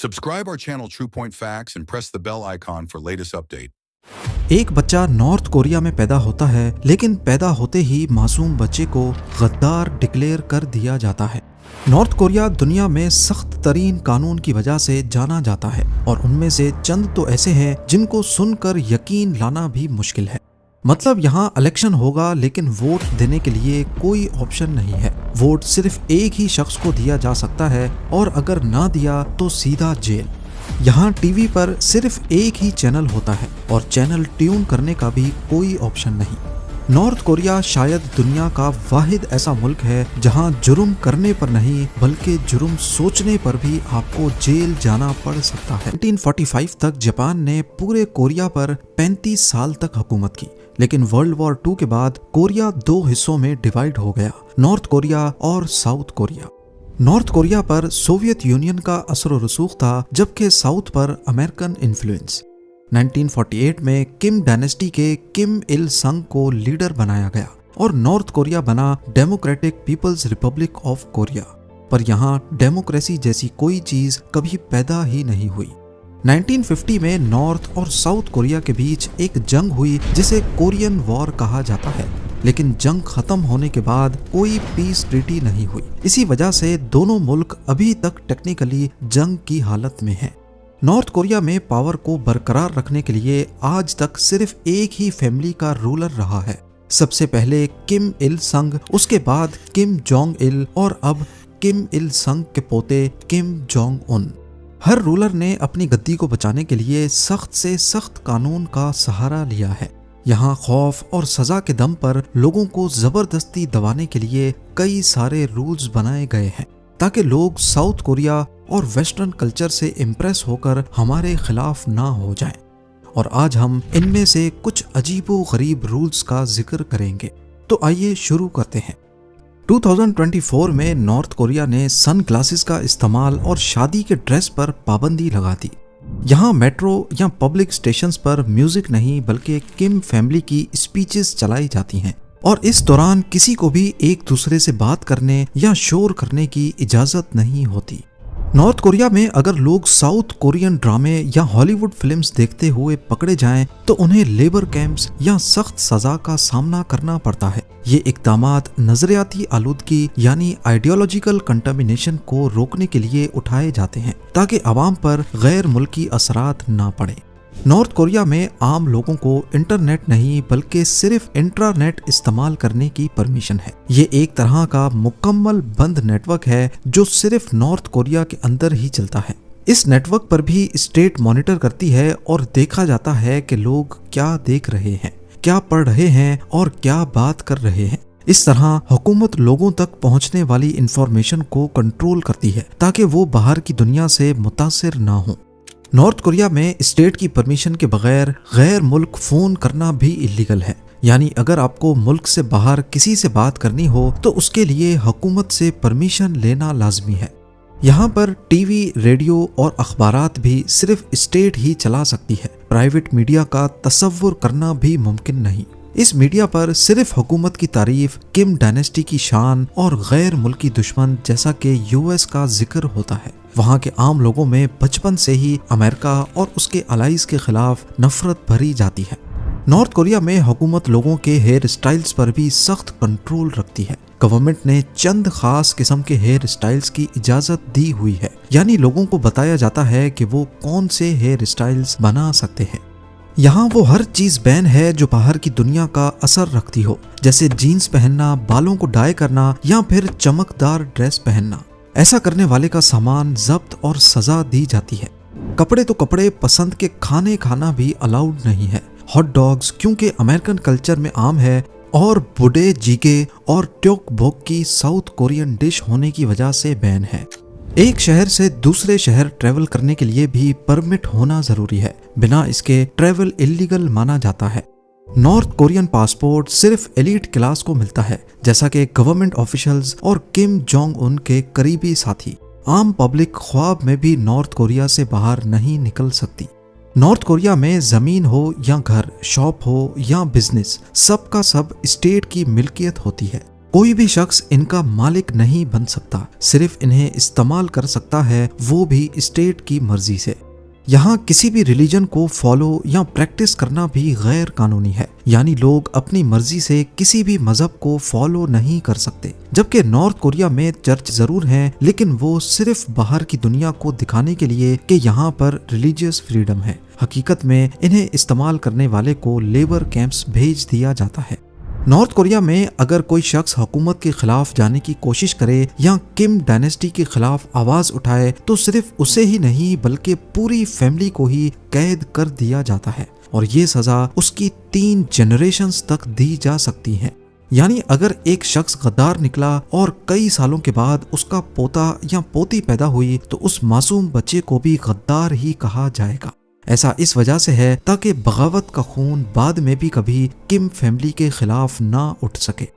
Subscribe our channel True Point Facts and press the bell icon for latest update. एक बच्चा north Korea में पैदा होता है, लेकिन पैदा होते ही मासूम बच्चे को गद्दार डिक्लेयर कर दिया जाता है। नॉर्थ कोरिया दुनिया में सख्त तरीन कानून की वजह से जाना जाता है और उनमें से चंद तो ऐसे हैं जिनको सुनकर यकीन लाना भी मुश्किल है। मतलब यहाँ इलेक्शन होगा लेकिन वोट देने के लिए कोई ऑप्शन नहीं है। वोट सिर्फ एक ही शख्स को दिया जा सकता है और अगर ना दिया तो सीधा जेल। यहाँ टीवी पर सिर्फ एक ही चैनल होता है और चैनल ट्यून करने का भी कोई ऑप्शन नहीं। नॉर्थ कोरिया शायद दुनिया का वाहिद ऐसा मुल्क है जहाँ जुर्म करने पर नहीं बल्कि जुर्म सोचने पर भी आपको जेल जाना पड़ सकता है। 1945 तक जापान ने पूरे कोरिया पर 35 साल तक हुकूमत की, लेकिन वर्ल्ड वॉर 2 के बाद कोरिया दो हिस्सों में डिवाइड हो गया, नॉर्थ कोरिया और साउथ कोरिया। नॉर्थ कोरिया पर सोवियत यूनियन का असर और रसूख था, जबकि साउथ पर अमेरिकन इन्फ्लुएंस। 1948 में किम डायनेस्टी के किम इल संग को लीडर बनाया गया और नॉर्थ कोरिया बना Democratic People's Republic of Korea. पर यहाँ डेमोक्रेसी जैसी कोई चीज कभी पैदा ही नहीं हुई। 1950 में नॉर्थ और साउथ कोरिया के बीच एक जंग हुई जिसे कोरियन वॉर कहा जाता है, लेकिन जंग खत्म होने के बाद कोई पीस ट्रीटी नहीं हुई। इसी वजह से दोनों मुल्क अभी तक टेक्निकली जंग की हालत में हैं। नॉर्थ कोरिया में पावर को बरकरार रखने के लिए आज तक सिर्फ एक ही फैमिली का रूलर रहा है। सबसे पहले किम इल संग, उसके बाद किम जोंग इल और अब किम इल संग के पोते किम जोंग उन। हर रूलर ने अपनी गद्दी को बचाने के लिए सख्त से सख्त कानून का सहारा लिया है। यहाँ खौफ और सजा के दम पर लोगों को जबरदस्ती दबाने के लिए कई सारे रूल्स बनाए गए हैं ताकि लोग साउथ कोरिया और वेस्टर्न कल्चर से इम्प्रेस होकर हमारे खिलाफ ना हो जाएं। और आज हम इनमें से कुछ अजीबो गरीब रूल्स का जिक्र करेंगे। तो आइए शुरू करते हैं। 2024 में नॉर्थ कोरिया ने सन ग्लासेस का इस्तेमाल और शादी के ड्रेस पर पाबंदी लगा दी। यहाँ मेट्रो या पब्लिक स्टेशंस पर म्यूजिक नहीं बल्कि किम फैमिली की स्पीचेस चलाई जाती हैं और इस दौरान किसी को भी एक दूसरे से बात करने या शोर करने की इजाजत नहीं होती। नॉर्थ कोरिया में अगर लोग साउथ कोरियन ड्रामे या हॉलीवुड फिल्म्स देखते हुए पकड़े जाएं तो उन्हें लेबर कैंप्स या सख्त सजा का सामना करना पड़ता है। ये इक़दामात नजरियाती आलूदगी यानी आइडियोलॉजिकल कंटामिनेशन को रोकने के लिए उठाए जाते हैं ताकि आवाम पर गैर मुल्की असरात ना पड़े। नॉर्थ कोरिया में आम लोगों को इंटरनेट नहीं बल्कि सिर्फ इंट्रानेट इस्तेमाल करने की परमिशन है। ये एक तरह का मुकम्मल बंद नेटवर्क है जो सिर्फ नॉर्थ कोरिया के अंदर ही चलता है। इस नेटवर्क पर भी स्टेट मॉनिटर करती है और देखा जाता है कि लोग क्या देख रहे हैं, क्या पढ़ रहे हैं और क्या बात कर रहे हैं। इस तरह हुकूमत लोगों तक पहुंचने वाली इंफॉर्मेशन को कंट्रोल करती है ताकि वो बाहर की दुनिया से मुतासिर ना हो। नॉर्थ कोरिया में स्टेट की परमिशन के बगैर गैर मुल्क फोन करना भी इलीगल है। यानी अगर आपको मुल्क से बाहर किसी से बात करनी हो तो उसके लिए हुकूमत से परमिशन लेना लाजमी है। यहाँ पर टीवी, रेडियो और अखबारात भी सिर्फ स्टेट ही चला सकती है। प्राइवेट मीडिया का तसव्वुर करना भी मुमकिन नहीं। इस मीडिया पर सिर्फ हुकूमत की तारीफ, किम डायनेस्टी की शान और गैर मुल्की दुश्मन जैसा कि यूएस का जिक्र होता है। वहाँ के आम लोगों में बचपन से ही अमेरिका और उसके अलाइज के खिलाफ नफरत भरी जाती है। नॉर्थ कोरिया में हुकूमत लोगों के हेयर स्टाइल्स पर भी सख्त कंट्रोल रखती है। गवर्नमेंट ने चंद खास किस्म के हेयर स्टाइल्स की इजाजत दी हुई है, यानी लोगों को बताया जाता है कि वो कौन से हेयर स्टाइल्स बना सकते हैं। यहाँ वो हर चीज बैन है जो बाहर की दुनिया का असर रखती हो, जैसे जीन्स पहनना, बालों को डाई करना या फिर चमकदार ड्रेस पहनना। ऐसा करने वाले का सामान जब्त और सजा दी जाती है। कपड़े तो कपड़े, पसंद के खाने खाना भी अलाउड नहीं है। हॉट डॉग्स क्योंकि अमेरिकन कल्चर में आम है और बुडे जीगे और ट्योक बोक की साउथ कोरियन डिश होने की वजह से बैन है। एक शहर से दूसरे शहर ट्रेवल करने के लिए भी परमिट होना जरूरी है, बिना इसके ट्रेवल इलीगल माना जाता है। नॉर्थ कोरियन पासपोर्ट सिर्फ एलीट क्लास को मिलता है, जैसा कि गवर्नमेंट ऑफिशियल्स और किम जोंग उन के करीबी साथी। आम पब्लिक ख्वाब में भी नॉर्थ कोरिया से बाहर नहीं निकल सकती। नॉर्थ कोरिया में जमीन हो या घर, शॉप हो या बिजनेस, सब का सब स्टेट की मिल्कियत होती है। कोई भी शख्स इनका मालिक नहीं बन सकता, सिर्फ इन्हें इस्तेमाल कर सकता है, वो भी स्टेट की मर्जी से। यहाँ किसी भी रिलीजन को फॉलो या प्रैक्टिस करना भी गैर कानूनी है, यानी लोग अपनी मर्जी से किसी भी मजहब को फॉलो नहीं कर सकते। जबकि नॉर्थ कोरिया में चर्च जरूर हैं, लेकिन वो सिर्फ बाहर की दुनिया को दिखाने के लिए कि यहाँ पर रिलीजियस फ्रीडम है। हकीकत में इन्हें इस्तेमाल करने वाले को लेबर कैंप्स भेज दिया जाता है। नॉर्थ कोरिया में अगर कोई शख्स हुकूमत के खिलाफ जाने की कोशिश करे या किम डायनेस्टी के खिलाफ आवाज उठाए तो सिर्फ उसे ही नहीं बल्कि पूरी फैमिली को ही कैद कर दिया जाता है, और ये सजा उसकी 3 जनरेशन्स तक दी जा सकती है। यानी अगर एक शख्स गद्दार निकला और कई सालों के बाद उसका पोता या पोती पैदा हुई तो उस मासूम बच्चे को भी गद्दार ही कहा जाएगा। ऐसा इस वजह से है ताकि बगावत का खून बाद में भी कभी किम फैमिली के खिलाफ ना उठ सके।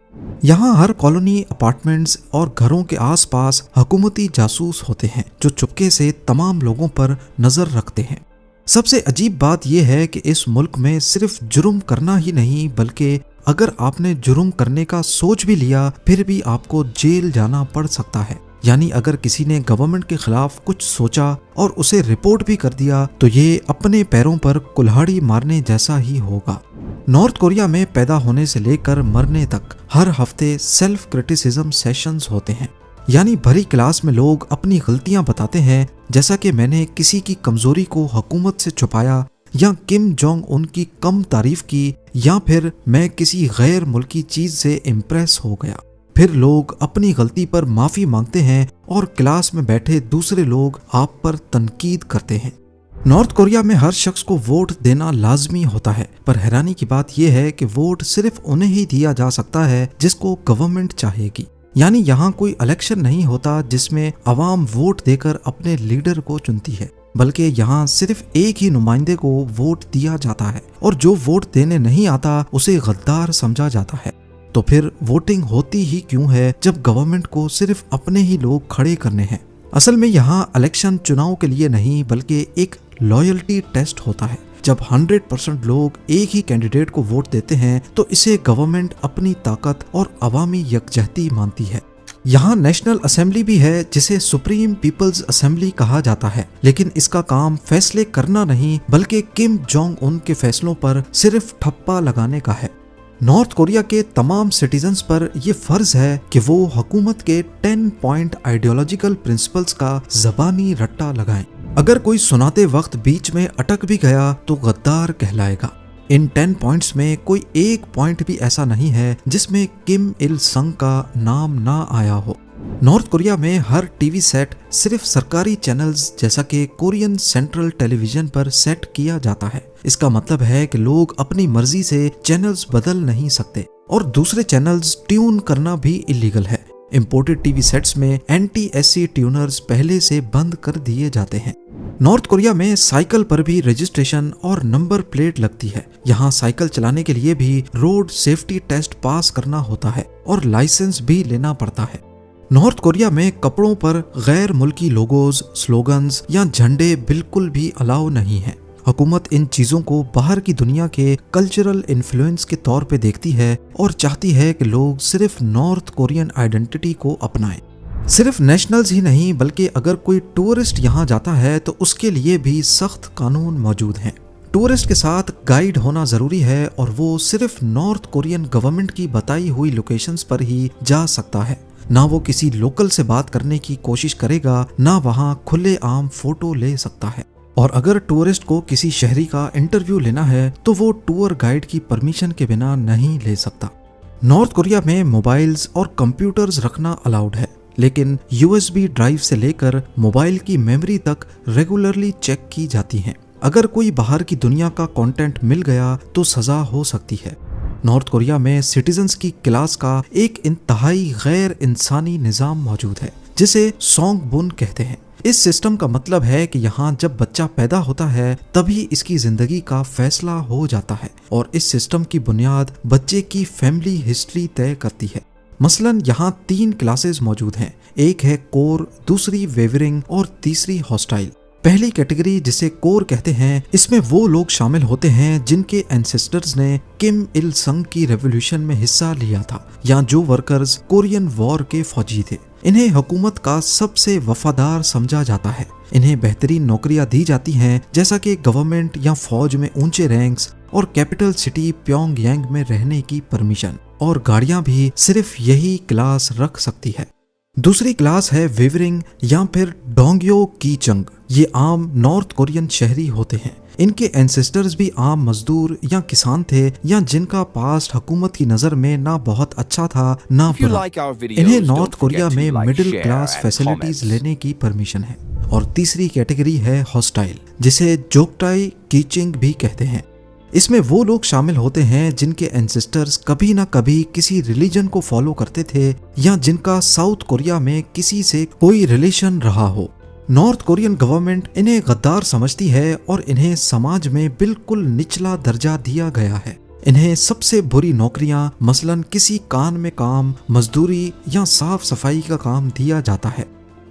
यहाँ हर कॉलोनी, अपार्टमेंट्स और घरों के आसपास हुकूमती जासूस होते हैं जो चुपके से तमाम लोगों पर नजर रखते हैं। सबसे अजीब बात यह है कि इस मुल्क में सिर्फ जुर्म करना ही नहीं बल्कि अगर आपने जुर्म करने का सोच भी लिया फिर भी आपको जेल जाना पड़ सकता है। यानी अगर किसी ने गवर्नमेंट के खिलाफ कुछ सोचा और उसे रिपोर्ट भी कर दिया तो ये अपने पैरों पर कुल्हाड़ी मारने जैसा ही होगा। नॉर्थ कोरिया में पैदा होने से लेकर मरने तक हर हफ्ते सेल्फ क्रिटिसिज्म सेशंस होते हैं। यानी भरी क्लास में लोग अपनी गलतियां बताते हैं, जैसा कि मैंने किसी की कमजोरी को हुकूमत से छुपाया या किम जोंग उन की कम तारीफ की, या फिर मैं किसी गैर मुल्की चीज से इम्प्रेस हो गया। फिर लोग अपनी गलती पर माफी मांगते हैं और क्लास में बैठे दूसरे लोग आप पर तनकीद करते हैं। नॉर्थ कोरिया में हर शख्स को वोट देना लाजमी होता है, पर हैरानी की बात यह है कि वोट सिर्फ उन्हें ही दिया जा सकता है जिसको गवर्नमेंट चाहेगी। यानी यहाँ कोई इलेक्शन नहीं होता जिसमें अवाम वोट देकर अपने लीडर को चुनती है, बल्कि यहाँ सिर्फ एक ही नुमाइंदे को वोट दिया जाता है और जो वोट देने नहीं आता उसे गद्दार समझा जाता है। तो फिर वोटिंग होती ही क्यों है जब गवर्नमेंट को सिर्फ अपने ही लोग खड़े करने हैं। असल में यहाँ इलेक्शन चुनाव के लिए नहीं बल्कि एक लॉयल्टी टेस्ट होता है। जब 100% लोग एक ही कैंडिडेट को वोट देते हैं तो इसे गवर्नमेंट अपनी ताकत और अवामी यकजहती मानती है। यहाँ नेशनल असेंबली भी है जिसे सुप्रीम पीपल्स असेंबली कहा जाता है, लेकिन इसका काम फैसले करना नहीं बल्कि किम जोंग उन के फैसलों पर सिर्फ ठप्पा लगाने का है। नॉर्थ कोरिया के तमाम सिटीजन्स पर यह फर्ज है कि वो हुकूमत के 10 पॉइंट आइडियोलॉजिकल प्रिंसिपल्स का जबानी रट्टा लगाएं। अगर कोई सुनाते वक्त बीच में अटक भी गया तो गद्दार कहलाएगा। इन 10 पॉइंट्स में कोई एक पॉइंट भी ऐसा नहीं है जिसमें किम इल संग का नाम ना आया हो। नॉर्थ कोरिया में हर टीवी सेट सिर्फ सरकारी चैनल्स जैसा कि कोरियन सेंट्रल टेलीविजन पर सेट किया जाता है। इसका मतलब है कि लोग अपनी मर्जी से चैनल्स बदल नहीं सकते और दूसरे चैनल्स ट्यून करना भी इलीगल है। इंपोर्टेड टीवी सेट्स में एंटी-एससी ट्यूनर्स पहले से बंद कर दिए जाते हैं। नॉर्थ कोरिया में साइकिल पर भी रजिस्ट्रेशन और नंबर प्लेट लगती है। यहाँ साइकिल चलाने के लिए भी रोड सेफ्टी टेस्ट पास करना होता है और लाइसेंस भी लेना पड़ता है। नॉर्थ कोरिया में कपड़ों पर गैर मुल्की लोगोज, स्लोगन्स या झंडे बिल्कुल भी अलाउ नहीं है। हुकूमत इन चीजों को बाहर की दुनिया के कल्चरल इन्फ्लुएंस के तौर पे देखती है और चाहती है कि लोग सिर्फ नॉर्थ कोरियन आइडेंटिटी को अपनाएं। सिर्फ नेशनल्स ही नहीं बल्कि अगर कोई टूरिस्ट यहाँ जाता है तो उसके लिए भी सख्त कानून मौजूद हैं। टूरिस्ट के साथ गाइड होना जरूरी है और वो सिर्फ नॉर्थ कोरियन गवर्नमेंट की बताई हुई लोकेशंस पर ही जा सकता है। ना वो किसी लोकल से बात करने की कोशिश करेगा, ना वहाँ खुले आम फोटो ले सकता है। और अगर टूरिस्ट को किसी शहरी का इंटरव्यू लेना है तो वो टूर गाइड की परमिशन के बिना नहीं ले सकता। नॉर्थ कोरिया में मोबाइल्स और कंप्यूटर्स रखना अलाउड है, लेकिन USB ड्राइव से लेकर मोबाइल की मेमोरी तक रेगुलरली चेक की जाती हैं। अगर कोई बाहर की दुनिया का कंटेंट मिल गया तो सजा हो सकती है। नॉर्थ कोरिया में सिटीजन्स की क्लास का एक इंतहाई गैर इंसानी निज़ाम मौजूद है जिसे सोंगबुन कहते हैं। इस सिस्टम का मतलब है कि यहाँ जब बच्चा पैदा होता है तभी इसकी जिंदगी का फैसला हो जाता है और इस सिस्टम की बुनियाद बच्चे की फैमिली हिस्ट्री तय करती है। मसलन यहाँ 3 क्लासेस मौजूद हैं। एक है कोर, दूसरी वेवरिंग और तीसरी हॉस्टाइल। पहली कैटेगरी जिसे कोर कहते हैं, इसमें वो लोग शामिल होते हैं जिनके एंसेस्टर्स ने किम इल संग की रेवोल्यूशन में हिस्सा लिया था या जो वर्कर्स कोरियन वॉर के फौजी थे। इन्हें हुकूमत का सबसे वफादार समझा जाता है। इन्हें बेहतरीन नौकरियां दी जाती हैं, जैसा कि गवर्नमेंट या फौज में ऊंचे रैंक्स और कैपिटल सिटी प्योंगयांग में रहने की परमिशन, और गाड़ियां भी सिर्फ यही क्लास रख सकती है। दूसरी क्लास है विवरिंग या फिर डोंगयो कीचंग। ये आम नॉर्थ कोरियन शहरी होते हैं। इनके एंसेस्टर्स भी आम मजदूर या किसान थे या जिनका पास्ट हुकूमत की नजर में ना बहुत अच्छा था ना बुरा। इन्हें नॉर्थ कोरिया में मिडिल क्लास फैसिलिटीज लेने की परमिशन है। और तीसरी कैटेगरी है हॉस्टाइल, जिसे जोगटाई कीचिंग भी कहते हैं। इसमें वो लोग शामिल होते हैं जिनके एंसेस्टर्स कभी ना कभी किसी रिलीजन को फॉलो करते थे या जिनका साउथ कोरिया में किसी से कोई रिलेशन रहा हो। नॉर्थ कोरियन गवर्नमेंट इन्हें गद्दार समझती है और इन्हें समाज में बिल्कुल निचला दर्जा दिया गया है। इन्हें सबसे बुरी नौकरियां मसलन किसी कान में काम, मजदूरी या साफ सफाई का काम दिया जाता है।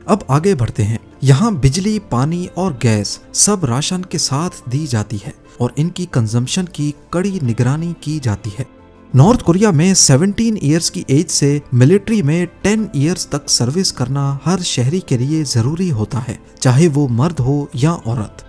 अब आगे बढ़ते हैं। यहाँ बिजली, पानी और गैस सब राशन के साथ दी जाती है और इनकी कंजम्पशन की कड़ी निगरानी की जाती है। नॉर्थ कोरिया में 17 इयर्स की एज से मिलिट्री में 10 इयर्स तक सर्विस करना हर शहरी के लिए जरूरी होता है, चाहे वो मर्द हो या औरत।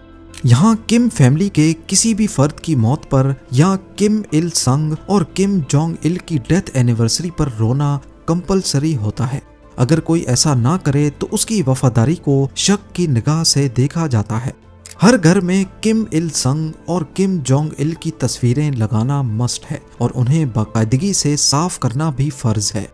यहाँ किम फैमिली के किसी भी फर्द की मौत पर या किम इल संग और किम जोंग इल की डेथ एनिवर्सरी पर रोना कंपलसरी होता है। अगर कोई ऐसा ना करे तो उसकी वफादारी को शक की निगाह से देखा जाता है। हर घर में किम इल संग और किम जोंग इल की तस्वीरें लगाना मस्ट है और उन्हें बाकायदगी से साफ करना भी फर्ज है।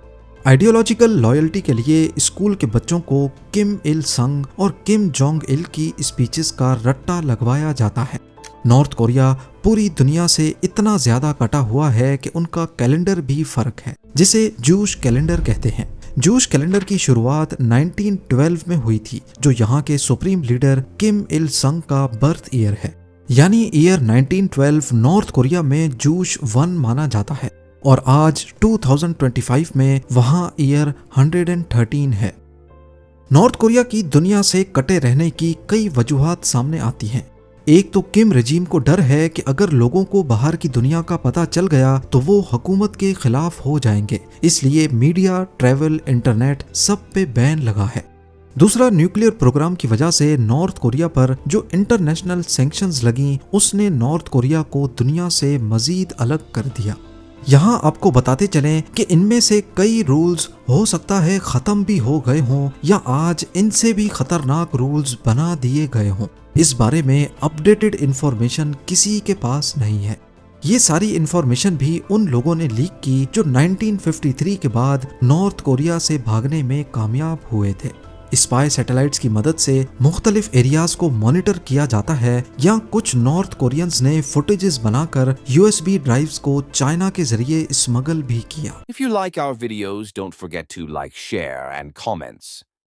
आइडियोलॉजिकल लॉयल्टी के लिए स्कूल के बच्चों को किम इल संग और किम जोंग इल की स्पीचेस का रट्टा लगवाया जाता है। नॉर्थ कोरिया पूरी दुनिया से इतना ज्यादा कटा हुआ है कि उनका कैलेंडर भी फर्क है, जिसे जूश कैलेंडर कहते हैं। जूश कैलेंडर की शुरुआत 1912 में हुई थी, जो यहाँ के सुप्रीम लीडर किम इल संग का बर्थ ईयर है। यानी ईयर 1912 नॉर्थ कोरिया में जूश 1 माना जाता है और आज 2025 में वहाँ ईयर 113 है। नॉर्थ कोरिया की दुनिया से कटे रहने की कई वजूहात सामने आती हैं। एक तो किम रजीम को डर है कि अगर लोगों को बाहर की दुनिया का पता चल गया तो वो हुकूमत के खिलाफ हो जाएंगे, इसलिए मीडिया, ट्रैवल, इंटरनेट सब पे बैन लगा है। दूसरा, न्यूक्लियर प्रोग्राम की वजह से नॉर्थ कोरिया पर जो इंटरनेशनल सैंक्शंस लगी, उसने नॉर्थ कोरिया को दुनिया से मजीद अलग कर दिया। यहाँ आपको बताते चलें कि इनमें से कई रूल्स हो सकता है खत्म भी हो गए हों या आज इनसे भी खतरनाक रूल्स बना दिए गए हों। इस बारे में अपडेटेड इंफॉर्मेशन किसी के पास नहीं है। ये सारी इंफॉर्मेशन भी उन लोगों ने लीक की जो 1953 के बाद नॉर्थ कोरिया से भागने में कामयाब हुए थे। स्पाई सैटेलाइट्स की मदद से मुख्तलिफ एरियाज को मॉनिटर किया जाता है या कुछ नॉर्थ कोरियंस ने फुटेजेस बनाकर USB ड्राइव्स को चाइना के जरिए स्मगल भी किया। If you like our videos, don't forget to like, share and comments.